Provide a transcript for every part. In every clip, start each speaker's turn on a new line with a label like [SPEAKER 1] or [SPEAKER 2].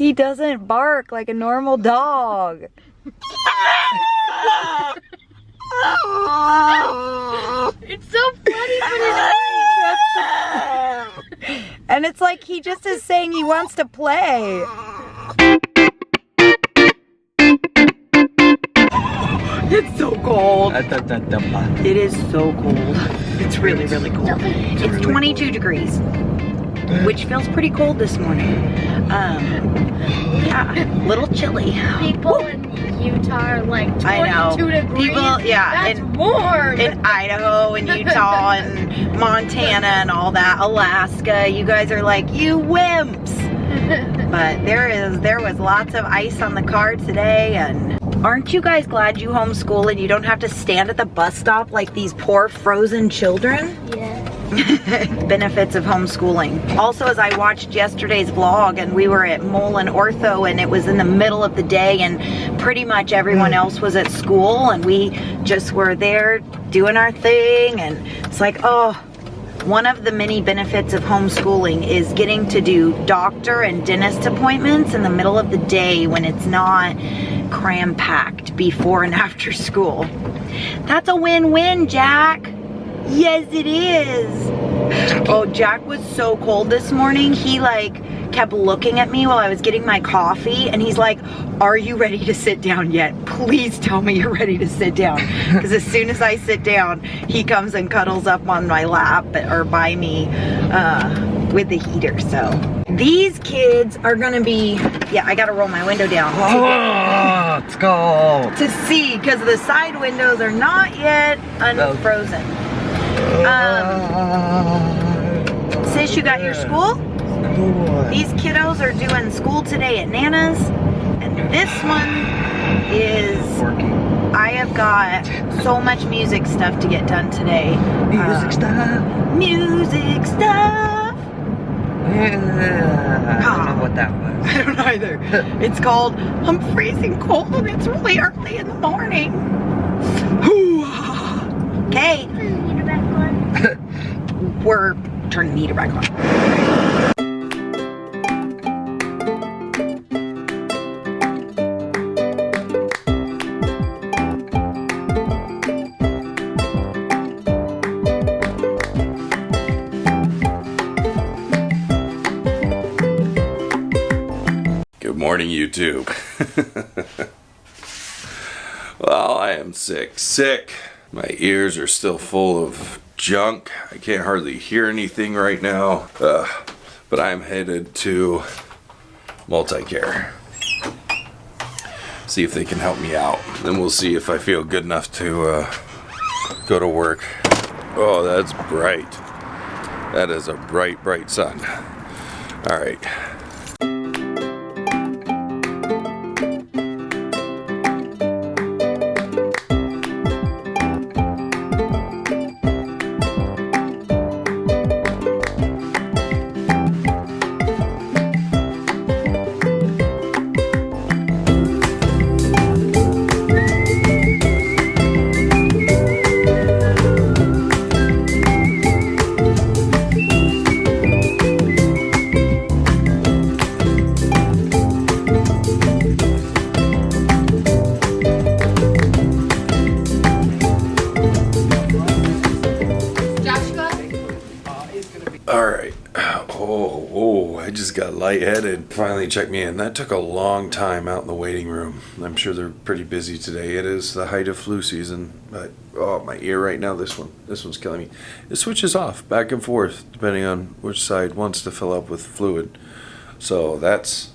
[SPEAKER 1] He doesn't bark like a normal dog.
[SPEAKER 2] It's so funny, but it's
[SPEAKER 1] And it's like he just is saying he wants to play. It's so cold. It is so cold. It's really, really cold. It's 22 degrees, which feels pretty cold this morning. Yeah, a little chilly.
[SPEAKER 2] people in Utah are like 22
[SPEAKER 1] I know.
[SPEAKER 2] degrees.
[SPEAKER 1] People, yeah,
[SPEAKER 2] That's warm.
[SPEAKER 1] in Idaho and Utah and Montana and all that, Alaska, you guys are like, you wimps. But there was lots of ice on the car today, and aren't you guys glad you homeschool and you don't have to stand at the bus stop like these poor frozen children?
[SPEAKER 2] Yeah.
[SPEAKER 1] Benefits of homeschooling. Also, as I watched yesterday's vlog, and we were at Mullen Ortho, and it was in the middle of the day, and pretty much everyone else was at school, and we just were there doing our thing, and it's like, oh, one of the many benefits of homeschooling is getting to do doctor and dentist appointments in the middle of the day when it's not cram-packed before and after school. That's a win-win, Jack. Yes, it is. Oh, Jack was so cold this morning. He like kept looking at me while I was getting my coffee, and he's like, are you ready to sit down yet? Please tell me you're ready to sit down. Because as soon as I sit down, he comes and cuddles up on my lap or by me with the heater. So these kids are gonna be, yeah, I gotta roll my window down.
[SPEAKER 3] Oh, let's go.
[SPEAKER 1] To see, because the side windows are not yet unfrozen. Sis, you got your school? These kiddos are doing school today at Nana's, and this one is
[SPEAKER 3] Working.
[SPEAKER 1] I have got so much music stuff to get done today.
[SPEAKER 3] Music stuff.
[SPEAKER 1] Music stuff.
[SPEAKER 3] Yeah. I don't know what that was.
[SPEAKER 1] I don't either. It's called I'm Freezing Cold and It's Really Early in the Morning. Okay. We're turning the heater back on.
[SPEAKER 4] Good morning, YouTube. Well, I am sick. My ears are still full of junk. I can't hardly hear anything right now. But I'm headed to Multicare. See if they can help me out. Then we'll see if I feel good enough to go to work. Oh, that's bright. That is a bright sun. All right. I just got lightheaded. Finally checked me in. That took a long time out in the waiting room. I'm sure they're pretty busy today. It is the height of flu season, but oh, my ear right now, this one's killing me. It switches off back and forth depending on which side wants to fill up with fluid. So that's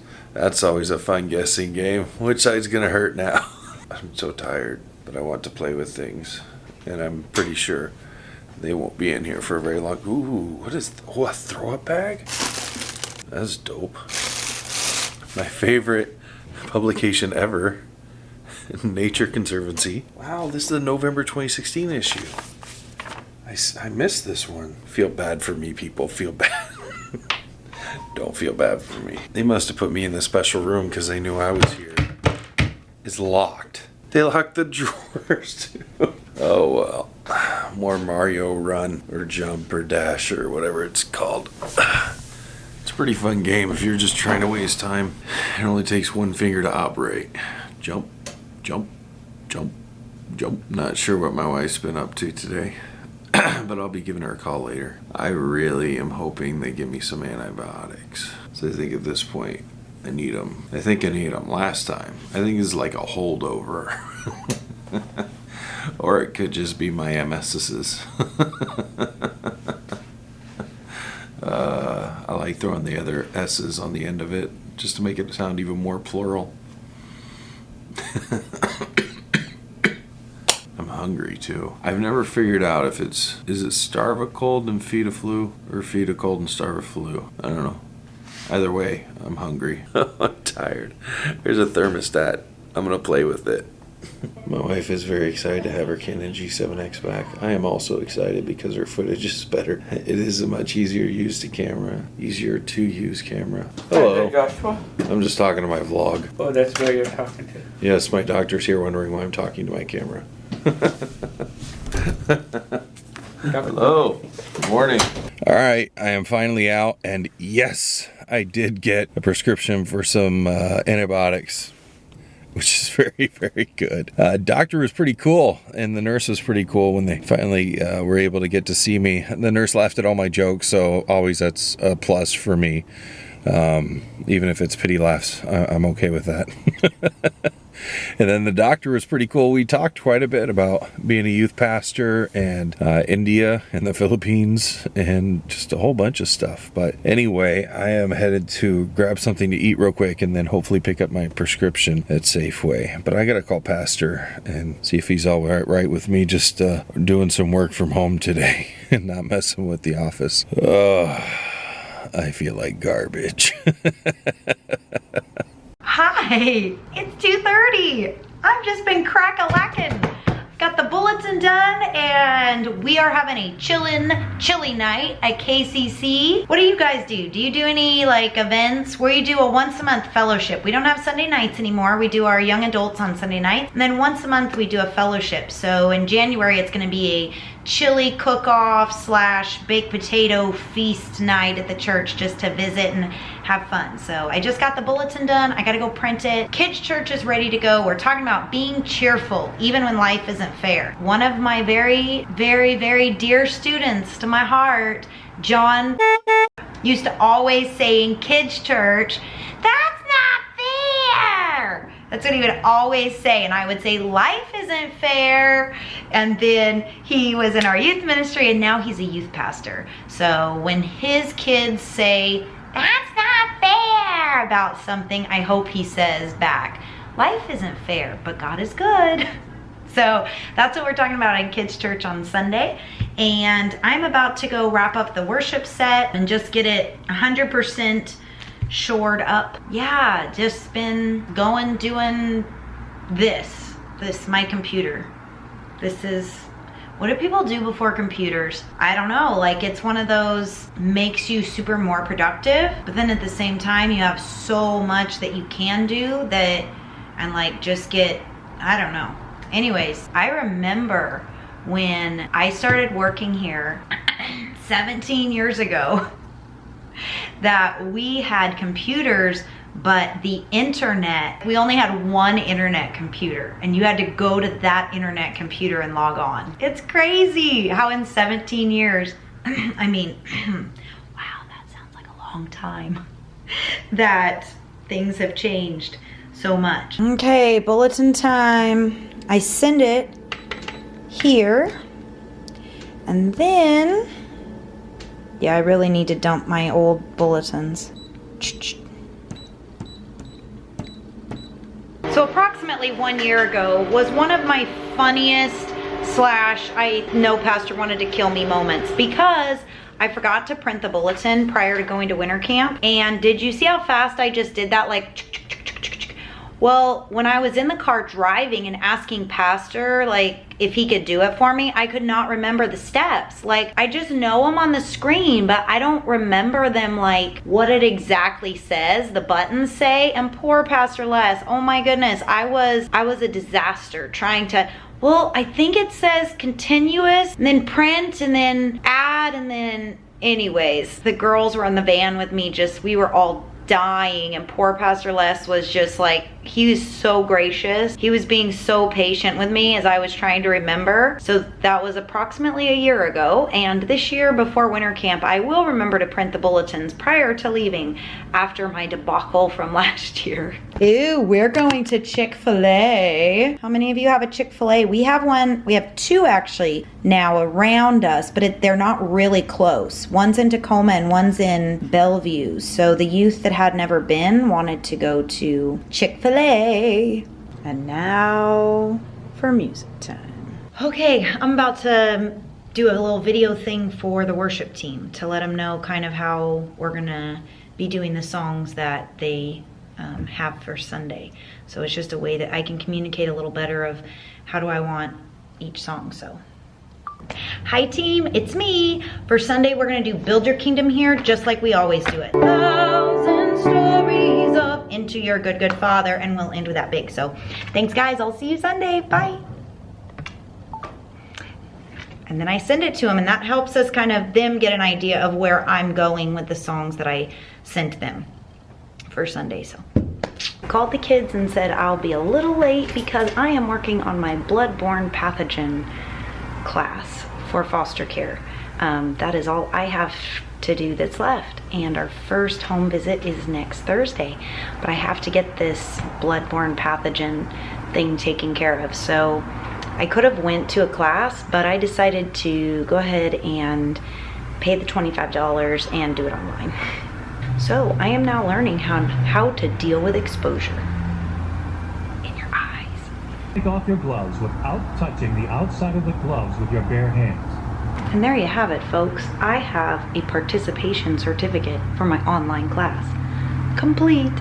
[SPEAKER 4] always a fun guessing game. Which side's gonna hurt now? I'm so tired, but I want to play with things, and I'm pretty sure they won't be in here for very long. Ooh, what is, a throw-up bag? That's dope. My favorite publication ever, Nature Conservancy. Wow, this is the November 2016 issue. I missed this one. Feel bad for me, people. Feel bad. Don't feel bad for me. They must have put me in the special room because they knew I was here. It's locked. They locked the drawers too. Oh well. More Mario Run or Jump or Dash or whatever it's called. It's a pretty fun game if you're just trying to waste time. It only takes one finger to operate. Jump, jump, jump, jump. Not sure what my wife's been up to today, but I'll be giving her a call later. I really am hoping they give me some antibiotics. So I think at this point, I need them. I think I need them last time. I think it's like a holdover. Or it could just be my MSS's. I like throwing the other S's on the end of it just to make it sound even more plural. I'm hungry too. I've never figured out if is it starve a cold and feed a flu, or feed a cold and starve a flu? I don't know. Either way, I'm hungry. I'm tired. There's a thermostat. I'm gonna play with it. My wife is very excited to have her Canon G7X back. I am also excited because her footage is better. It is a much easier to use camera. Hello.
[SPEAKER 5] Joshua?
[SPEAKER 4] I'm just talking to my vlog.
[SPEAKER 5] Oh, that's where you're talking to.
[SPEAKER 4] Yes, my doctor's here wondering why I'm talking to my camera. Hello. Good morning. All right, I am finally out, and yes, I did get a prescription for some antibiotics, which is very, very good. Doctor was pretty cool, and the nurse was pretty cool when they finally were able to get to see me. The nurse laughed at all my jokes, so always that's a plus for me. Even if it's pity laughs, I'm okay with that. And then the doctor was pretty cool. We talked quite a bit about being a youth pastor and India and the Philippines and just a whole bunch of stuff. But anyway, I am headed to grab something to eat real quick and then hopefully pick up my prescription at Safeway. But I gotta call Pastor and see if he's all right with me just doing some work from home today and not messing with the office. I feel like garbage.
[SPEAKER 1] Hi, it's 2:30. I've just been crack-a-lacking. Got the bulletin done, and we are having a chilly night at KCC. What do you guys do? Do you do any like events where you do a once a month fellowship? We don't have Sunday nights anymore. We do our young adults on Sunday night, and then once a month we do a fellowship. So in January it's gonna be a chili cook-off / baked potato feast night at the church just to visit and have fun. So I just got the bulletin done. I gotta go print it. Kids church is ready to go. We're talking about being cheerful even when life isn't fair. One of my very, very, very dear students to my heart, John, used to always say in kids church, "That's not fair." That's what he would always say, and I would say, "Life isn't fair." And then he was in our youth ministry, and now he's a youth pastor. So when his kids say, "That's not fair," about something, I hope he says back, "Life isn't fair, but God is good." So that's what we're talking about in kids church on Sunday. And I'm about to go wrap up the worship set and just get it 100% shored up. Yeah, just been doing this, my computer. This is, what do people do before computers? I don't know, like it's one of those makes you super more productive, but then at the same time you have so much that you can do that, and like just get, I don't know. Anyways, I remember when I started working here 17 years ago that we had computers, but the internet, we only had one internet computer, and you had to go to that internet computer and log on. It's crazy how in 17 years, I mean, wow, that sounds like a long time, that things have changed so much. Okay, bulletin time. I send it here, and then, yeah, I really need to dump my old bulletins. So approximately 1 year ago was one of my funniest / I know Pastor wanted to kill me moments, because I forgot to print the bulletin prior to going to winter camp. And did you see how fast I just did that? Like, well, when I was in the car driving and asking Pastor, like, if he could do it for me, I could not remember the steps. Like, I just know them on the screen, but I don't remember them, like, what it exactly says, the buttons say. And poor Pastor Les, oh my goodness, I was a disaster trying to, well, I think it says continuous, and then print, and then add, and then Anyways, the girls were in the van with me, we were all dying, and poor Pastor Les was just like, he was so gracious. He was being so patient with me as I was trying to remember. So that was approximately a year ago, and this year before winter camp, I will remember to print the bulletins prior to leaving after my debacle from last year. Ew, we're going to Chick-fil-A. How many of you have a Chick-fil-A? We have one, we have two actually now around us, but they're not really close. One's in Tacoma and one's in Bellevue. So the youth that had never been wanted to go to Chick-fil-A. And now for music time. Okay, I'm about to do a little video thing for the worship team to let them know kind of how we're gonna be doing the songs that they have for Sunday. So it's just a way that I can communicate a little better of how do I want each song. So hi team, it's me. For Sunday we're gonna do Build Your Kingdom here just like we always do it. Thousand stories of into your good Father, and we'll end with that big. So thanks guys, I'll see you Sunday, bye. And then I send it to them, and that helps us kind of them get an idea of where I'm going with the songs that I sent them for Sunday. So I called the kids and said I'll be a little late because I am working on my bloodborne pathogen class for foster care. That is all I have to do that's left, and our first home visit is next Thursday, but I have to get this bloodborne pathogen thing taken care of. So I could have went to a class, but I decided to go ahead and pay the $25 and do it online. So I am now learning how to deal with exposure in your eyes.
[SPEAKER 5] Take off your gloves without touching the outside of the gloves with your bare hands.
[SPEAKER 1] And there you have it, folks. I have a participation certificate for my online class. Complete.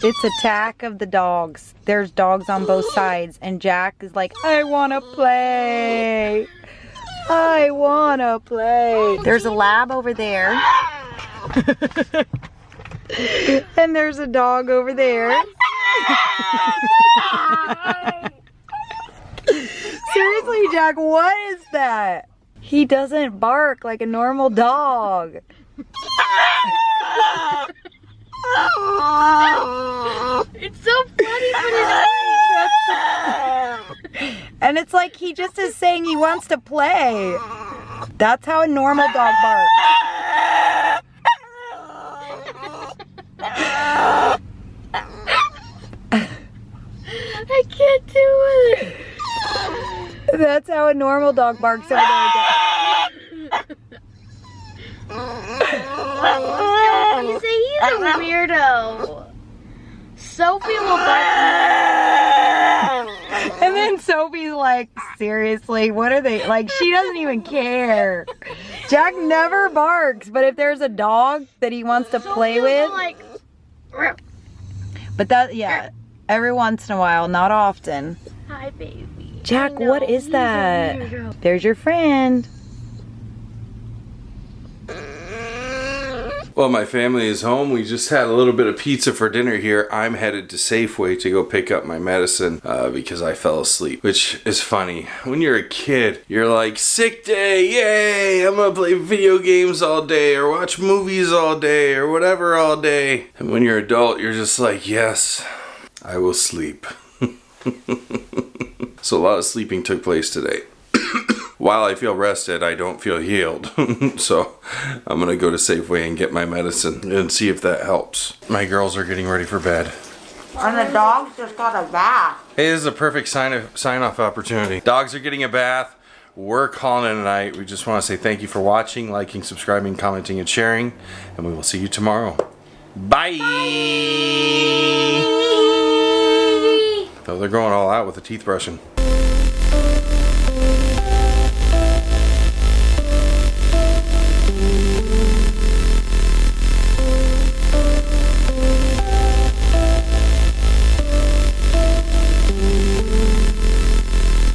[SPEAKER 1] It's Attack of the Dogs. There's dogs on both sides, and Jack is like, I wanna play. I wanna play. There's a lab over there. And there's a dog over there. Seriously, Jack, what is that? He doesn't bark like a normal dog.
[SPEAKER 2] It's so funny, but
[SPEAKER 1] And it's like he just is saying he wants to play. That's how a normal dog barks.
[SPEAKER 2] I can't do it.
[SPEAKER 1] That's how a normal dog barks over there.
[SPEAKER 2] You say he's a weirdo. Sophie will bark.
[SPEAKER 1] And then Sophie's like, seriously, what are they? Like, she doesn't even care. Jack never barks, but if there's a dog that he wants to play with.
[SPEAKER 2] Like,
[SPEAKER 1] But that, yeah, every once in a while, not often.
[SPEAKER 2] hi, baby.
[SPEAKER 1] Jack, what is that? There's your friend.
[SPEAKER 4] Well, my family is home. We just had a little bit of pizza for dinner here. I'm headed to Safeway to go pick up my medicine because I fell asleep, which is funny. When you're a kid, you're like, sick day, yay! I'm gonna play video games all day or watch movies all day or whatever all day. And when you're an adult, you're just like, yes, I will sleep. So a lot of sleeping took place today. While I feel rested, I don't feel healed. So I'm gonna go to Safeway and get my medicine and see if that helps. My girls are getting ready for bed.
[SPEAKER 1] And the dogs just got a bath.
[SPEAKER 4] Hey, this is a perfect sign-off opportunity. Dogs are getting a bath. We're calling it a night. We just want to say thank you for watching, liking, subscribing, commenting, and sharing. And we will see you tomorrow. Bye! Oh, they're going all out with the teeth brushing.